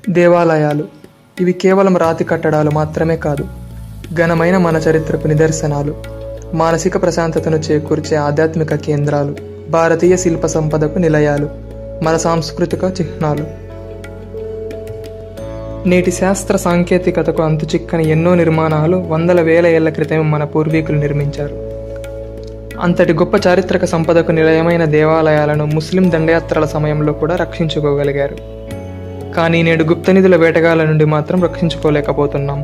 దేవాలయాలు ఇవి కేవలం రాతి కట్టడాలు మాత్రమే కాదు, ఘనమైన మన చరిత్రకు నిదర్శనాలు, మానసిక ప్రశాంతతను చేకూర్చే ఆధ్యాత్మిక కేంద్రాలు, భారతీయ శిల్ప సంపదకు నిలయాలు, మన సాంస్కృతిక చిహ్నాలు. నేటి శాస్త్ర సాంకేతికతకు అంతుచిక్కని ఎన్నో నిర్మాణాలు వందల వేల ఏళ్ల క్రితం మన పూర్వీకులు నిర్మించారు. అంతటి గొప్ప చారిత్రక సంపదకు నిలయమైన దేవాలయాలను ముస్లిం దండయాత్రల సమయంలో కూడా రక్షించుకోగలిగారు. కానీ నేడు గుప్తనిధుల వేటగాల నుండి మాత్రం రక్షించుకోలేకపోతున్నాం.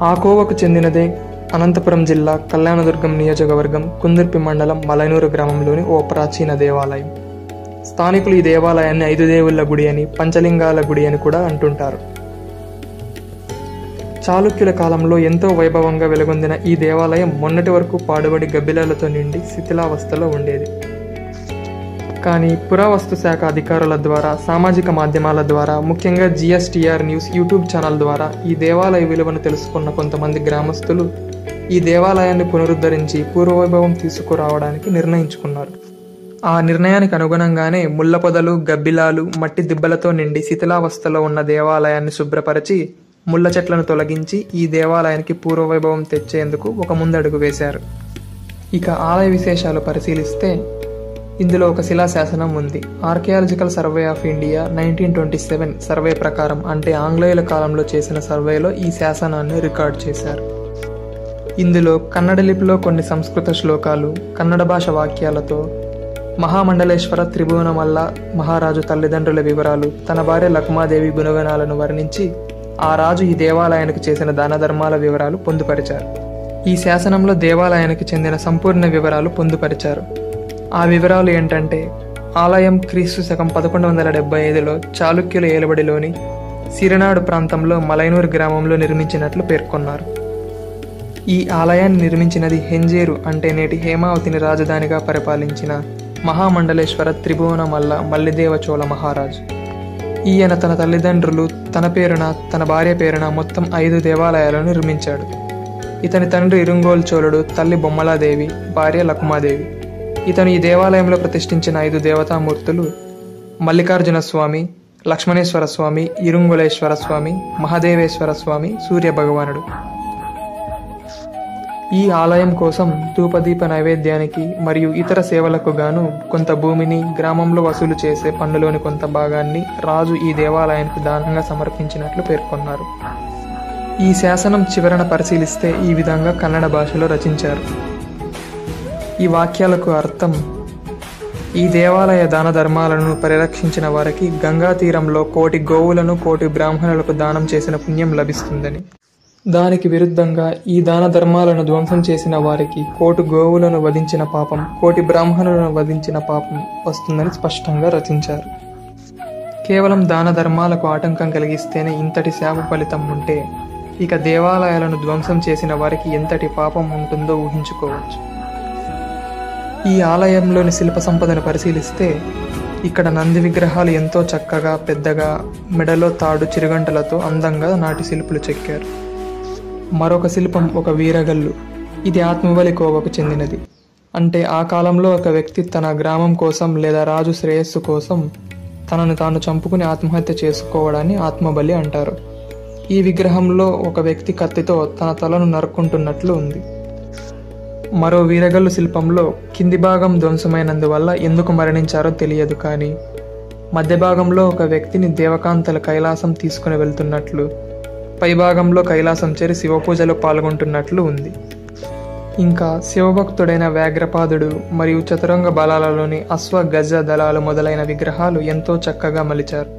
ఆ కోవకు చెందినదే అనంతపురం జిల్లా కళ్యాణదుర్గం నియోజకవర్గం కుందుర్పి మండలం మలైనూరు గ్రామంలోని ఓ ప్రాచీన దేవాలయం. స్థానికులు ఈ దేవాలయాన్ని 5 దేవుళ్ల గుడి అని, పంచలింగాల గుడి అని కూడా అంటుంటారు. చాళుక్యుల కాలంలో ఎంతో వైభవంగా వెలుగొందిన ఈ దేవాలయం మొన్నటి వరకు పాడుబడి గబ్బిలాలతో నిండి శిథిలావస్థలో ఉండేది. కానీ పురావస్తు శాఖ అధికారుల ద్వారా, సామాజిక మాధ్యమాల ద్వారా, ముఖ్యంగా జిఎస్టీఆర్ న్యూస్ యూట్యూబ్ ఛానల్ ద్వారా ఈ దేవాలయ విలువను తెలుసుకున్న కొంతమంది గ్రామస్తులు ఈ దేవాలయాన్ని పునరుద్ధరించి పూర్వవైభవం తీసుకురావడానికి నిర్ణయించుకున్నారు. ఆ నిర్ణయానికి అనుగుణంగానే ముళ్ళ పొదలు, గబ్బిలాలు, మట్టి దిబ్బలతో నిండి శిథిలావస్థలో ఉన్న దేవాలయాన్ని శుభ్రపరిచి ముళ్ళ చెట్లను తొలగించి ఈ దేవాలయానికి పూర్వవైభవం తెచ్చేందుకు ఒక ముందడుగు వేశారు. ఇక ఆలయ విశేషాలు పరిశీలిస్తే ఇందులో ఒక శిలాశాసనం ఉంది. Archaeological survey of India 1927 survey ప్రకారం, అంటే ఆంగ్లేయుల కాలంలో చేసిన సర్వేలో ఈ శాసనాన్ని రికార్డ్ చేశారు. ఇందులో కన్నడ లిపిలో కొన్ని సంస్కృత శ్లోకాలు, కన్నడ భాష వాక్యాలతో మహామండలేశ్వర త్రిభువనమల్ల మహారాజు తల్లిదండ్రుల వివరాలు, తన భార్య లక్మాదేవి గుణగణాలను వర్ణించి ఆ రాజు ఈ దేవాలయానికి చేసిన దాన ధర్మాల వివరాలు పొందుపరిచారు. ఈ శాసనంలో దేవాలయానికి చెందిన సంపూర్ణ వివరాలు పొందుపరిచారు. ఆ వివరాలు ఏంటంటే, ఆలయం క్రీస్తు శకం 1175లో చాళుక్యుల ఏలుబడిలోని సిరనాడు ప్రాంతంలో మలైనూరు గ్రామంలో నిర్మించినట్లు పేర్కొన్నారు. ఈ ఆలయాన్ని నిర్మించినది హెంజేరు, అంటే నేటి హేమావతిని రాజధానిగా పరిపాలించిన మహామండలేశ్వర త్రిభువనమల్ల మల్లిదేవ చోళ మహారాజు. ఈయన తన తల్లిదండ్రులు, తన పేరున, తన భార్య పేరున మొత్తం 5 దేవాలయాలను నిర్మించాడు. ఇతని తండ్రి ఇరుంగోల్ చోళుడు, తల్లి బొమ్మలాదేవి, భార్య లకుమాదేవి. ఇతను ఈ దేవాలయంలో ప్రతిష్ఠించిన 5 దేవతామూర్తులు మల్లికార్జున స్వామి, లక్ష్మణేశ్వర స్వామి, ఇరుంగులేశ్వర స్వామి, మహాదేవేశ్వర స్వామి, సూర్య భగవానుడు. ఈ ఆలయం కోసం ధూపదీప నైవేద్యానికి మరియు ఇతర సేవలకు గాను కొంత భూమిని, గ్రామంలో వసూలు చేసే పన్నులోని కొంత భాగాన్ని రాజు ఈ దేవాలయానికి దానంగా సమర్పించినట్లు పేర్కొన్నారు. ఈ శాసనం చివరన పరిశీలిస్తే ఈ విధంగా కన్నడ భాషలో రచించారు. ఈ వాక్యాలకు అర్థం: ఈ దేవాలయ దాన ధర్మాలను పరిరక్షించిన వారికి గంగా తీరంలో 1,000 గోవులను 1,000 బ్రాహ్మణులకు దానం చేసిన పుణ్యం లభిస్తుందని. దానికి విరుద్ధంగా ఈ దాన ధర్మాలను ధ్వంసం చేసిన వారికి 1,000 గోవులను వధించిన పాపం, 1,000 బ్రాహ్మణులను వధించిన పాపం వస్తుందని స్పష్టంగా రచించారు. కేవలం దాన ధర్మాలకు ఆటంకం కలిగిస్తేనే ఇంతటి శాప ఫలితం ఉంటే, ఇక దేవాలయాలను ధ్వంసం చేసిన వారికి ఎంతటి పాపం ఉంటుందో ఊహించుకోవచ్చు. ఈ ఆలయంలోని శిల్ప సంపదను పరిశీలిస్తే ఇక్కడ నంది విగ్రహాలు ఎంతో చక్కగా, పెద్దగా, మెడలో తాడు చిరుగంటలతో అందంగా నాటి శిల్పులు చెక్కారు. మరొక శిల్పం ఒక వీరగల్లు. ఇది ఆత్మబలి కోవకు చెందినది. అంటే ఆ కాలంలో ఒక వ్యక్తి తన గ్రామం కోసం లేదా రాజు శ్రేయస్సు కోసం తనను తాను చంపుకుని ఆత్మహత్య చేసుకోవడాన్ని ఆత్మబలి అంటారు. ఈ విగ్రహంలో ఒక వ్యక్తి కత్తితో తన తలను నరుక్కుంటున్నట్లు ఉంది. మరో వీరగల్లు శిల్పంలో కింది భాగం ధ్వంసమైనందువల్ల ఎందుకు మరణించారో తెలియదు, కానీ మధ్య భాగంలో ఒక వ్యక్తిని దేవకాంతల కైలాసం తీసుకుని వెళ్తున్నట్లు, పైభాగంలో కైలాసం చేరి శివపూజలో పాల్గొంటున్నట్లు ఉంది. ఇంకా శివభక్తుడైన వ్యాఘ్రపాదుడు మరియు చతురంగ బలాలలోని అశ్వ, గజ దళాలు మొదలైన విగ్రహాలు ఎంతో చక్కగా మలిచారు.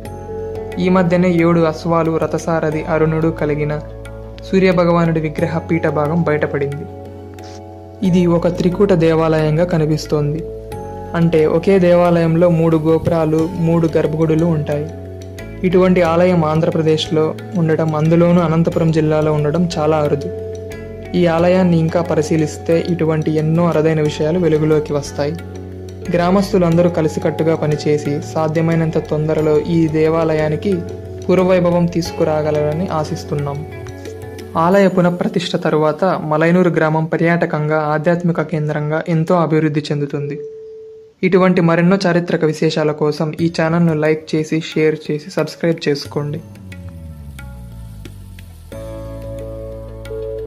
ఈ మధ్యనే 7 అశ్వాలు, రథసారథి అరుణుడు కలిగిన సూర్యభగవానుడి విగ్రహ పీఠ భాగం బయటపడింది. ఇది ఒక త్రికూట దేవాలయంగా కనిపిస్తోంది. అంటే ఒకే దేవాలయంలో 3 గోపురాలు, 3 గర్భగుడులు ఉంటాయి. ఇటువంటి ఆలయం ఆంధ్రప్రదేశ్లో ఉండటం, అందులోనూ అనంతపురం జిల్లాలో ఉండడం చాలా అరుదు. ఈ ఆలయాన్ని ఇంకా పరిశీలిస్తే ఇటువంటి ఎన్నో అరుదైన విషయాలు వెలుగులోకి వస్తాయి. గ్రామస్తులందరూ కలిసికట్టుగా పనిచేసి సాధ్యమైనంత తొందరలో ఈ దేవాలయానికి పూర్వవైభవం తీసుకురాగలరని ఆశిస్తున్నాం. ఆలయ పునఃప్రతిష్ఠ తరువాత మలైనూరు గ్రామం పర్యాటకంగా, ఆధ్యాత్మిక కేంద్రంగా ఎంతో అభివృద్ధి చెందుతుంది. ఇటువంటి మరెన్నో చారిత్రక విశేషాల కోసం ఈ ఛానల్ను లైక్ చేసి, షేర్ చేసి, సబ్స్క్రైబ్ చేసుకోండి.